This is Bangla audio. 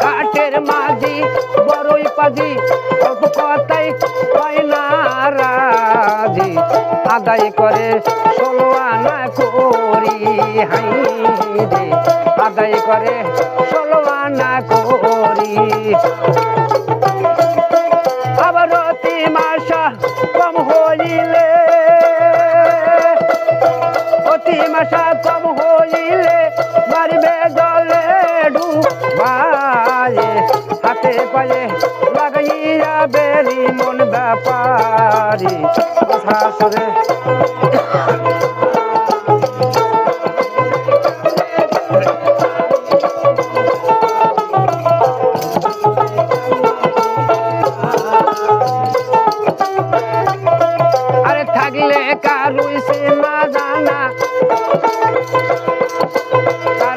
কাঠের মাঝি বড়ই পাজি অল্প কথাই হয় না রাজি আদায় করে 16 আনা করি হাই রে আদায় করে 16 আনা করি আবার অতি মাসা কম হইলে অতি মাসা কম হইলে মারিবে জলে ডুবায়ে হাতে পায়ে লাগাইয়া বেরি মন ব্যাপারি শাশুড়ে